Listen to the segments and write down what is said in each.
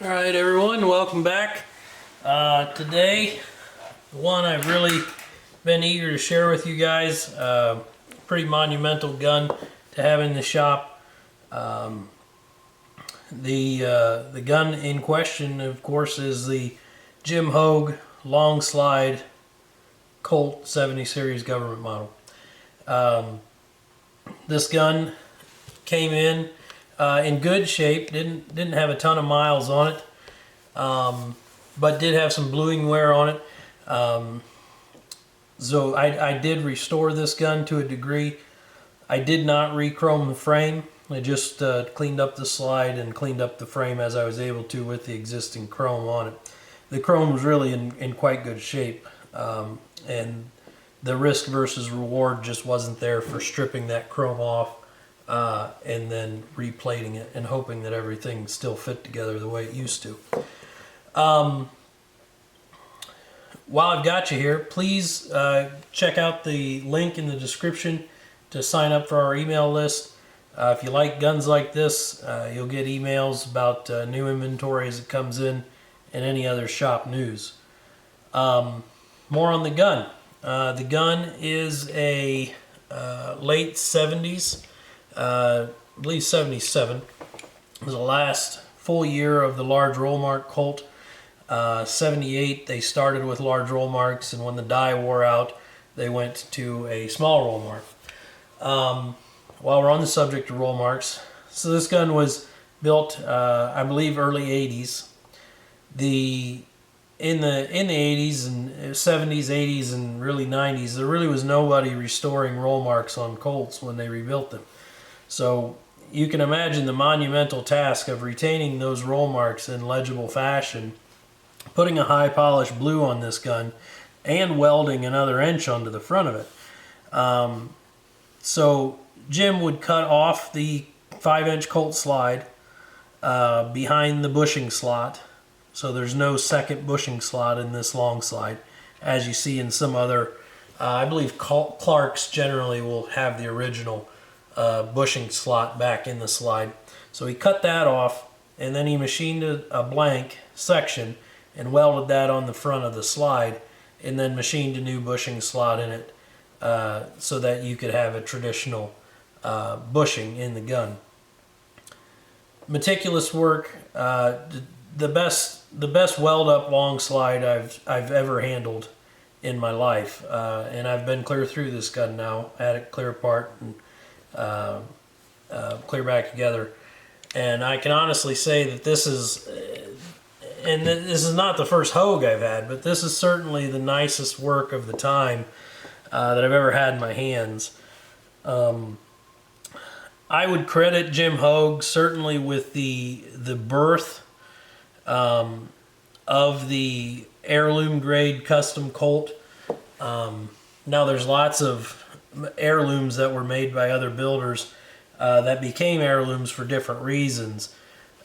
Alright everyone, welcome back. Today, the one I've really been eager to share with you guys, pretty monumental gun to have in the shop. The gun in question, of course, is the James Hoag Longslide Colt 70 series government model. This gun came in good shape. Didn't have a ton of miles on it, but did have some bluing wear on it. So I did restore this gun to a degree. I did not re-chrome the frame. I just cleaned up the slide and cleaned up the frame as I was able to with the existing chrome on it. The chrome was really in quite good shape, and the risk versus reward just wasn't there for stripping that chrome off and then replating it and hoping that everything still fit together the way it used to. While I've got you here, please check out the link in the description to sign up for our email list. If you like guns like this, you'll get emails about new inventory as it comes in and any other shop news. More on the gun. The gun is a late 70s, I believe 77. It was the last full year of the large roll mark Colt. 78, they started with large roll marks, and when the die wore out, they went to a small roll mark. While we're on the subject of roll marks, so this gun was built, I believe, early 80s. In the 80s and 70s, 80s, and really 90s, there really was nobody restoring roll marks on Colts when they rebuilt them. So you can imagine the monumental task of retaining those roll marks in legible fashion, putting a high polished blue on this gun, and welding another inch onto the front of it. So Jim would cut off the 5-inch Colt slide behind the bushing slot. So there's no second bushing slot in this long slide, as you see in some other, I believe Clark's generally will have the original bushing slot back in the slide. So he cut that off, and then he machined a blank section and welded that on the front of the slide, and then machined a new bushing slot in it so that you could have a traditional bushing in the gun. Meticulous work. The best weld up long slide I've ever handled in my life, and I've been clear through this gun now. Had it clear apart and clear back together, and I can honestly say that this is, and this is not the first Hogue I've had, but this is certainly the nicest work of the time that I've ever had in my hands. I would credit Jim Hoag certainly with the birth of the heirloom grade custom Colt. Now there's lots of heirlooms that were made by other builders that became heirlooms for different reasons.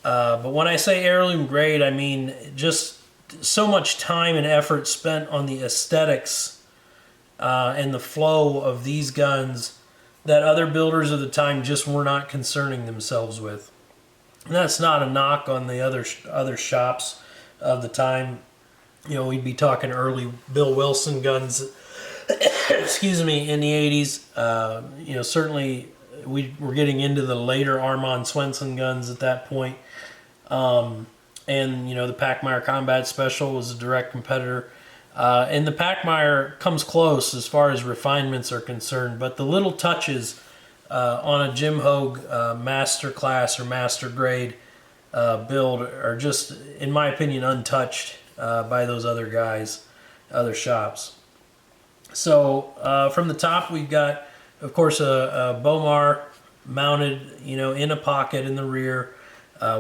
But when I say heirloom grade, I mean just so much time and effort spent on the aesthetics and the flow of these guns that other builders of the time just were not concerning themselves with. And that's not a knock on the other shops of the time. You know, we'd be talking early Bill Wilson guns, excuse me, in the 80s. You know, certainly we're getting into the later Armand Swenson guns at that point. And, you know, the Pachmayr Combat Special was a direct competitor. And the Pachmayr comes close as far as refinements are concerned, but the little touches on a Jim Hoag master class or master grade build are just, in my opinion, untouched by those other guys, other shops. So from the top, we've got, of course, a Bomar mounted, you know, in a pocket in the rear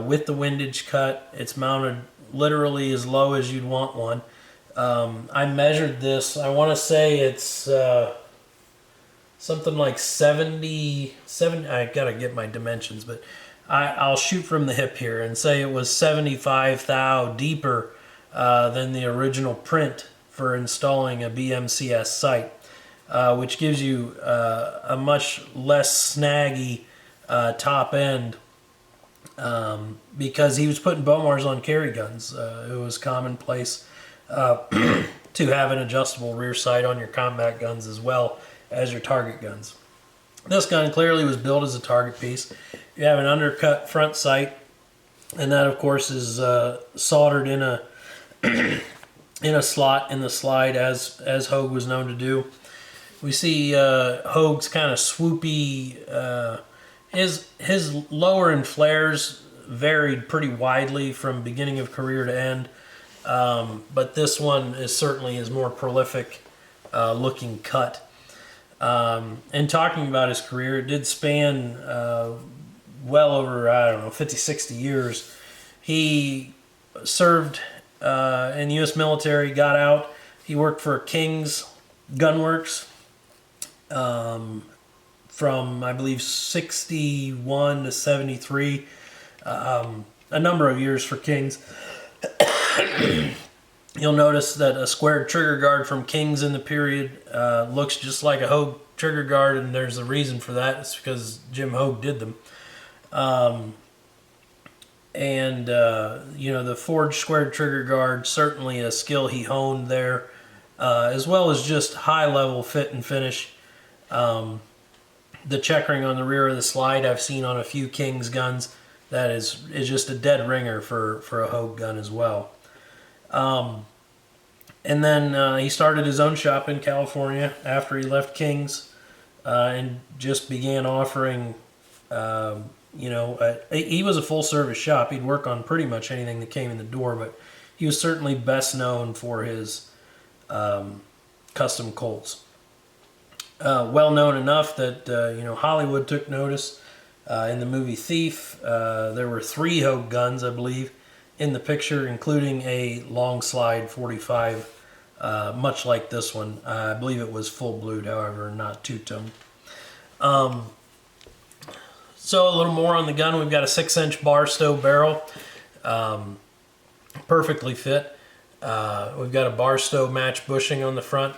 with the windage cut. It's mounted literally as low as you'd want one. I measured this. I want to say it's something like 77. I gotta get my dimensions, but I'll shoot from the hip here and say it was 75 thou deeper than the original print for installing a BMCS sight, which gives you a much less snaggy top end because he was putting Bomars on carry guns. It was commonplace to have an adjustable rear sight on your combat guns as well as your target guns. This gun clearly was built as a target piece. You have an undercut front sight, and that of course is soldered in a in a slot in the slide, as Hogue was known to do. We see Hogue's kind of swoopy. His lower and flares varied pretty widely from beginning of career to end, but this one is certainly his more prolific looking cut. And talking about his career, it did span well over, I don't know, 50, 60 years. He served in the U.S. military, got out. He worked for King's Gunworks from, I believe, 61 to 73. A number of years for King's. You'll notice that a squared trigger guard from King's in the period looks just like a Hogue trigger guard, and there's a reason for that. It's because Jim Hoag did them. You know, the forged squared trigger guard, certainly a skill he honed there, as well as just high-level fit and finish. The checkering on the rear of the slide I've seen on a few King's guns. That is just a dead ringer for a Hogue gun as well. And then he started his own shop in California after he left King's, and just began offering, you know, he was a full-service shop. He'd work on pretty much anything that came in the door, but he was certainly best known for his custom Colts. Well known enough that, you know, Hollywood took notice. In the movie Thief, there were 3 Hogue guns, I believe, in the picture, including a Longslide 45, much like this one. I believe it was full blued, however, not two-tone. So a little more on the gun. We've got a 6-inch Barstow barrel, perfectly fit. We've got a Barstow match bushing on the front.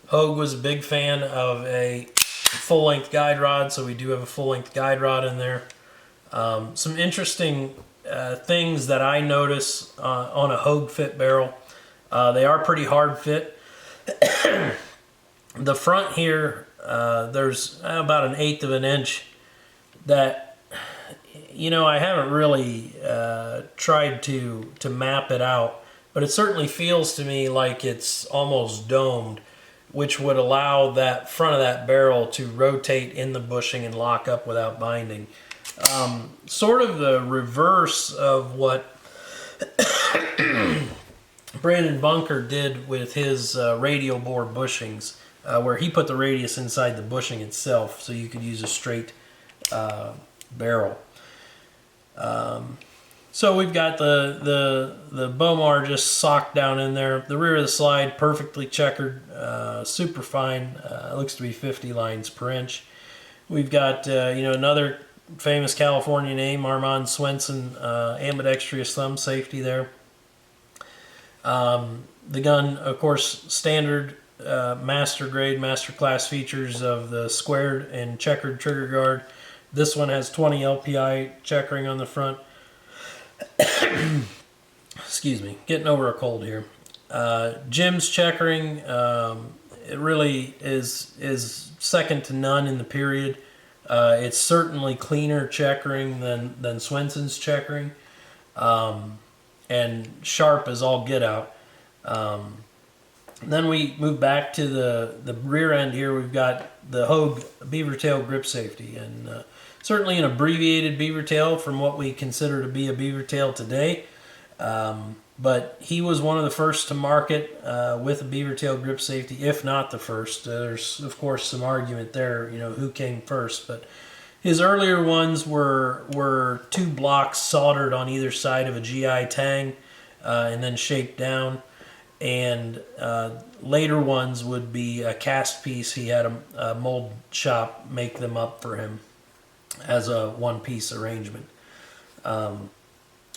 Hogue was a big fan of a full-length guide rod, so we do have a full-length guide rod in there. Some interesting things that I notice on a Hogue fit barrel. They are pretty hard fit. The front here, there's about 1/8 of an inch that, you know, I haven't really tried to map it out, but it certainly feels to me like it's almost domed, which would allow that front of that barrel to rotate in the bushing and lock up without binding. Sort of the reverse of what Brandon Bunker did with his radial bore bushings, where he put the radius inside the bushing itself so you could use a straight barrel. So we've got the Bomar just socked down in there. The rear of the slide perfectly checkered, super fine. Looks to be 50 lines per inch. We've got you know, another famous California name, Armand Swenson, ambidextrous thumb safety there. The gun, of course, standard master grade, master class features of the squared and checkered trigger guard. This one has 20 LPI checkering on the front. Excuse me, getting over a cold here. Jim's checkering, it really is second to none in the period. It's certainly cleaner checkering than Swenson's checkering, and sharp as all get out. Then we move back to the rear end here. We've got the Hogue beaver tail grip safety, and certainly an abbreviated beaver tail from what we consider to be a beaver tail today. But he was one of the first to market with a beaver tail grip safety, if not the first. There's, of course, some argument there, you know, who came first. But his earlier ones were 2 blocks soldered on either side of a GI tang and then shaped down. And later ones would be a cast piece. He had a mold shop make them up for him as a one-piece arrangement.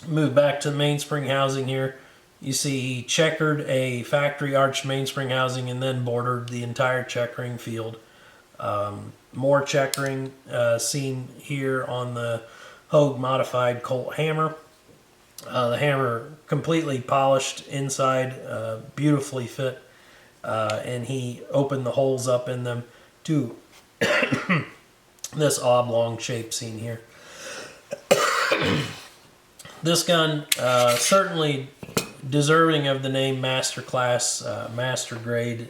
Move back to the mainspring housing here. You see he checkered a factory arched mainspring housing and then bordered the entire checkering field. More checkering seen here on the Hogue modified Colt hammer. The hammer completely polished inside, beautifully fit, and he opened the holes up in them to this oblong shape seen here. This gun, certainly deserving of the name Master Class, Master Grade.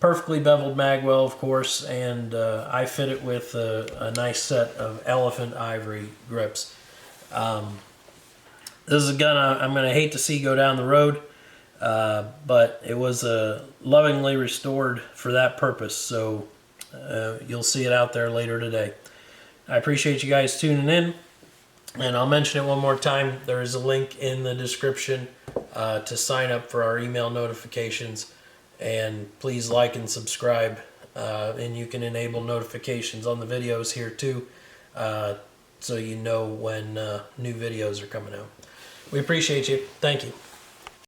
Perfectly beveled magwell, of course, and I fit it with a nice set of elephant ivory grips. This is a gun I'm going to hate to see go down the road, but it was lovingly restored for that purpose, so you'll see it out there later today. I appreciate you guys tuning in, and I'll mention it one more time. There is a link in the description to sign up for our email notifications, and please like and subscribe, and you can enable notifications on the videos here too, so you know when new videos are coming out. We appreciate you. Thank you.